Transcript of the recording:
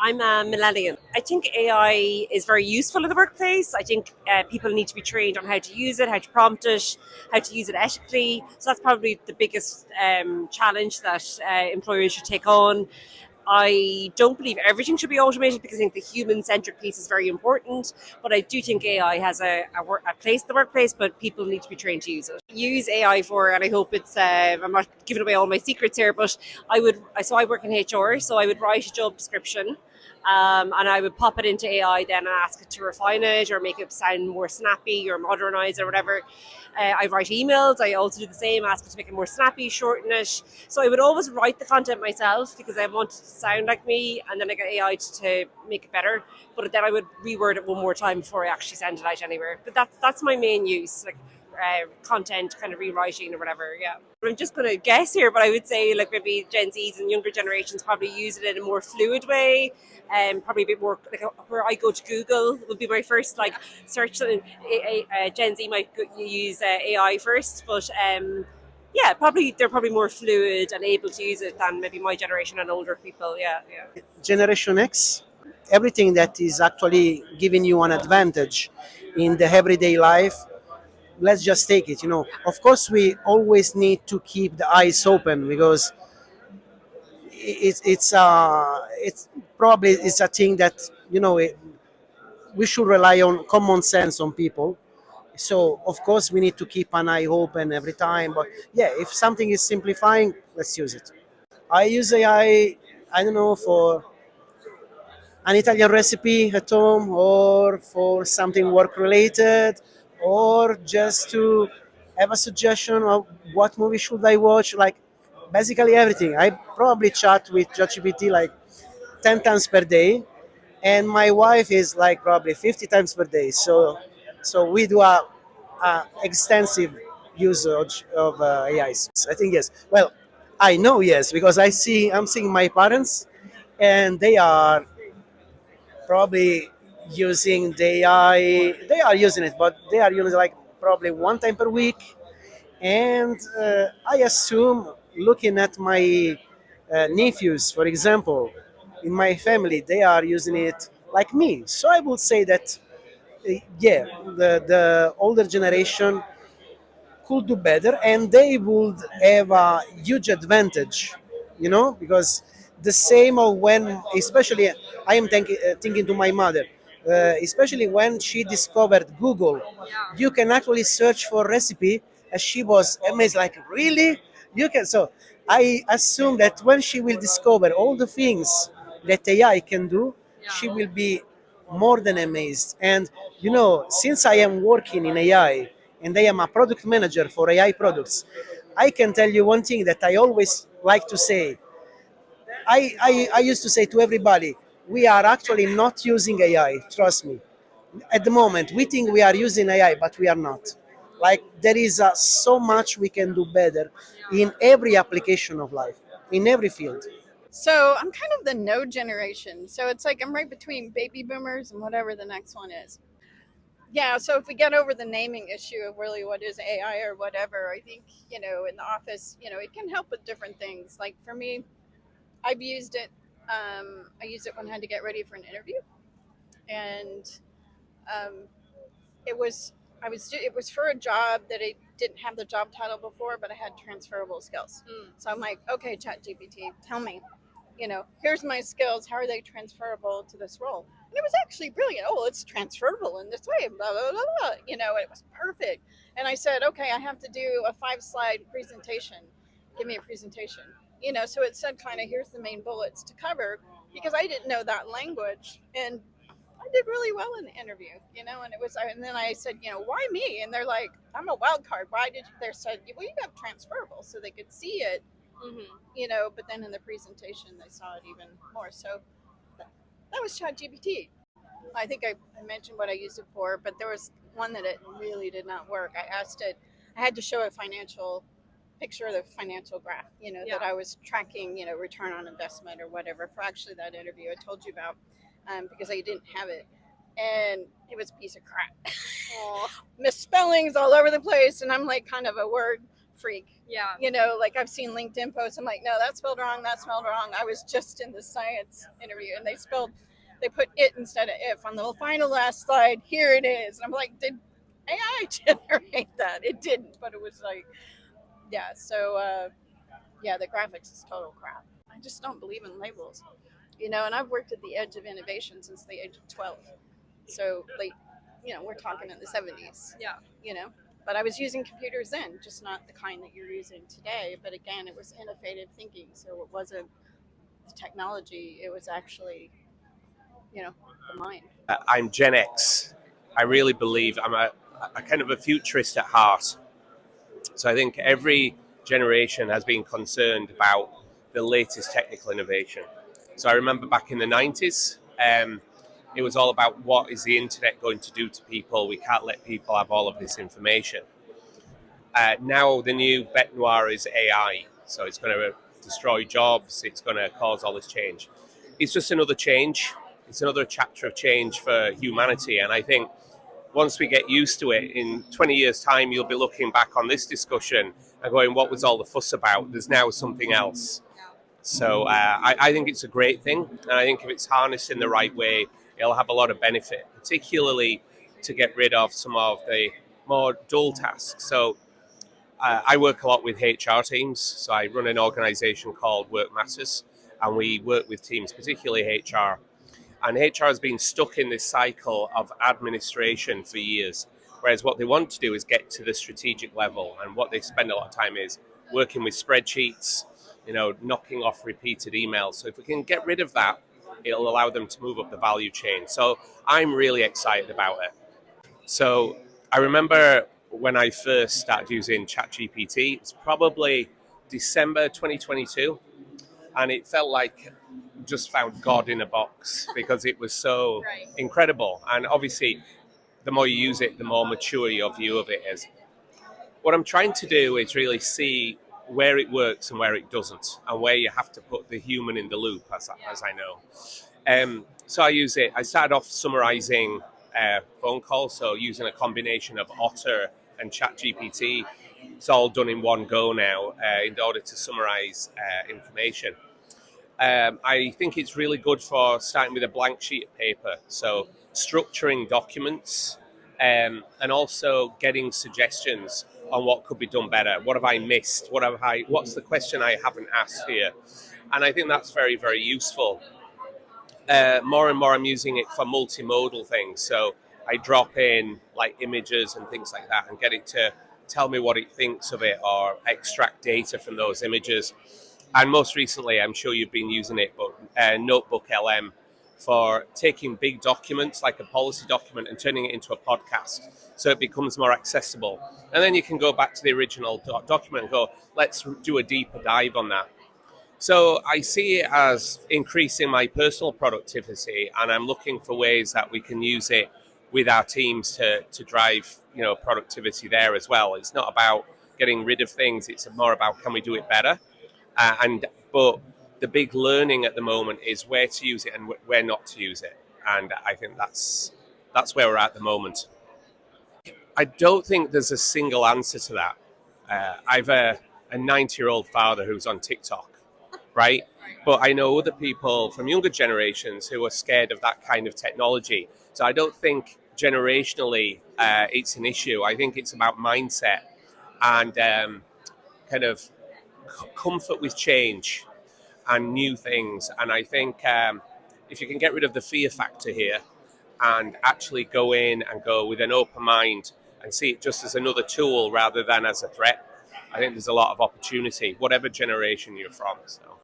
I'm a millennial. I think AI is very useful in the workplace. I think people need to be trained on how to use it, how to prompt it, how to use it ethically. So that's probably the biggest challenge that employers should take on. I don't believe everything should be automated because I think the human-centric piece is very important. But I do think AI has a place in the workplace, but people need to be trained to use it. Use AI for, and I hope it's. I'm not giving away all my secrets here, but I would. So I work in HR, so I would write a job description. And I would pop it into AI then and ask it to refine it or make it sound more snappy or modernize or whatever. I write emails. I also do the same, ask it to make it more snappy, shorten it. So I would always write the content myself because I want it to sound like me, and then I get AI to make it better. But then I would reword it one more time before I actually send it out anywhere. But that's my main use, like content kind of rewriting or whatever. Yeah. I'm just going to guess here, but I would say like maybe Gen Zs and younger generations probably use it in a more fluid way. Probably a bit more like where I go to Google would be my first like search. Gen Z might use AI first, but yeah, probably they're probably more fluid and able to use it than maybe my generation and older people. Yeah, yeah. Generation X, everything that is actually giving you an advantage in the everyday life, let's just take it. Of course, we always need to keep the eyes open because it's probably it's a thing that we should rely on common sense on people. So of course we need to keep an eye open every time. But yeah, if something is simplifying, let's use it. I use I don't know, for an Italian recipe at home or for something work related or just to have a suggestion of what movie should I watch, like basically everything. I probably chat with ChatGPT like 10 times per day, and my wife is like probably 50 times per day. So we do a extensive usage of AIs. I think yes. Well, I know yes because I'm seeing my parents, and they are probably using the AI. They are using it, but they are using it like probably one time per week. And I assume, looking at my nephews, for example, in my family, they are using it like me. So I would say that, yeah, the older generation could do better, and they would have a huge advantage, because the same of when, especially, I am thinking to my mother, especially when she discovered Google, you can actually search for recipe, and she was amazed, like, really? You can. So I assume that when she will discover all the things that AI can do, she will be more than amazed. And since I am working in AI and I am a product manager for AI products, I can tell you one thing that I always like to say. I used to say to everybody, we are actually not using AI, trust me. At the moment, we think we are using AI, but we are not. Like, there is so much we can do better in every application of life, in every field. So I'm kind of the no generation. So it's like I'm right between baby boomers and whatever the next one is. Yeah, so if we get over the naming issue of really what is AI or whatever, I think, in the office, it can help with different things. Like for me, I've used it. I used it when I had to get ready for an interview. And um, it was for a job that I didn't have the job title before, but I had transferable skills. So I'm like, okay, ChatGPT, tell me, here's my skills. How are they transferable to this role? And it was actually brilliant. Oh, it's transferable in this way. Blah blah blah blah. It was perfect. And I said, okay, I have to do a 5-slide presentation. Give me a presentation. So it said kind of here's the main bullets to cover because I didn't know that language and I did really well in the interview, and then I said, why me? And they're like, I'm a wild card. Why did you? They said, well, you have transferable, so they could see it, but then in the presentation, they saw it even more. So that was ChatGPT. I think I mentioned what I used it for, but there was one that it really did not work. I asked it, I had to show a financial picture of the financial graph, that I was tracking, return on investment or whatever for actually that interview I told you about. Because I didn't have it, and it was a piece of crap. Misspellings all over the place, and I'm like kind of a word freak. Yeah. You know, like I've seen LinkedIn posts. I'm like, no, that's spelled wrong. That's spelled wrong. I was just in the science interview, and they put it instead of if on the final last slide. Here it is. And I'm like, did AI generate that? It didn't, but it was like, yeah. So, yeah, the graphics is total crap. I just don't believe in labels, you know. And I've worked at the edge of innovation since the age of 12. So, like, you know, we're talking in the 70s. Yeah. You know. But I was using computers then, just not the kind that you're using today. But again, it was innovative thinking. So it wasn't the technology, it was actually, you know, the mind. I'm Gen X. I really believe I'm a kind of a futurist at heart. So I think every generation has been concerned about the latest technical innovation. So I remember back in the 90s, it was all about what is the internet going to do to people. We can't let people have all of this information. Now the new bête noire is AI. So it's going to destroy jobs. It's going to cause all this change. It's just another change. It's another chapter of change for humanity. And I think once we get used to it, in 20 years' time, you'll be looking back on this discussion and going, what was all the fuss about? There's now something else. So I think it's a great thing. And I think if it's harnessed in the right way, it'll have a lot of benefit, particularly to get rid of some of the more dull tasks. So I work a lot with HR teams. So I run an organization called Work Matters, and we work with teams, particularly HR. And HR has been stuck in this cycle of administration for years, whereas what they want to do is get to the strategic level. And what they spend a lot of time is working with spreadsheets, you know, knocking off repeated emails. So if we can get rid of that, it'll allow them to move up the value chain. So I'm really excited about it. So I remember when I first started using ChatGPT, it's probably December 2022, and it felt like just found God in a box because it was so incredible. And obviously, the more you use it, the more mature your view of it is. What I'm trying to do is really see where it works and where it doesn't, and where you have to put the human in the loop, as I know. So I use it. I started off summarizing phone calls, so using a combination of Otter and ChatGPT. It's all done in one go now in order to summarize information. I think it's really good for starting with a blank sheet of paper, so structuring documents and also getting suggestions on what could be done better. What have I missed? What's the question I haven't asked here? And I think that's very, very useful. More and more I'm using it for multimodal things. So I drop in like images and things like that and get it to tell me what it thinks of it or extract data from those images. And most recently, I'm sure you've been using it, but Notebook LM for taking big documents like a policy document and turning it into a podcast so it becomes more accessible. And then you can go back to the original document and go, let's do a deeper dive on that. So I see it as increasing my personal productivity, and I'm looking for ways that we can use it with our teams to drive, you know, productivity there as well. It's not about getting rid of things. It's more about can we do it better? But the big learning at the moment is where to use it and where not to use it. And I think that's where we're at the moment. I don't think there's a single answer to that. I've a 90-year-old father who's on TikTok, right? But I know other people from younger generations who are scared of that kind of technology. So I don't think generationally it's an issue. I think it's about mindset and kind of comfort with change and new things. And I think if you can get rid of the fear factor here and actually go in and go with an open mind and see it just as another tool rather than as a threat, I think there's a lot of opportunity, whatever generation you're from. So.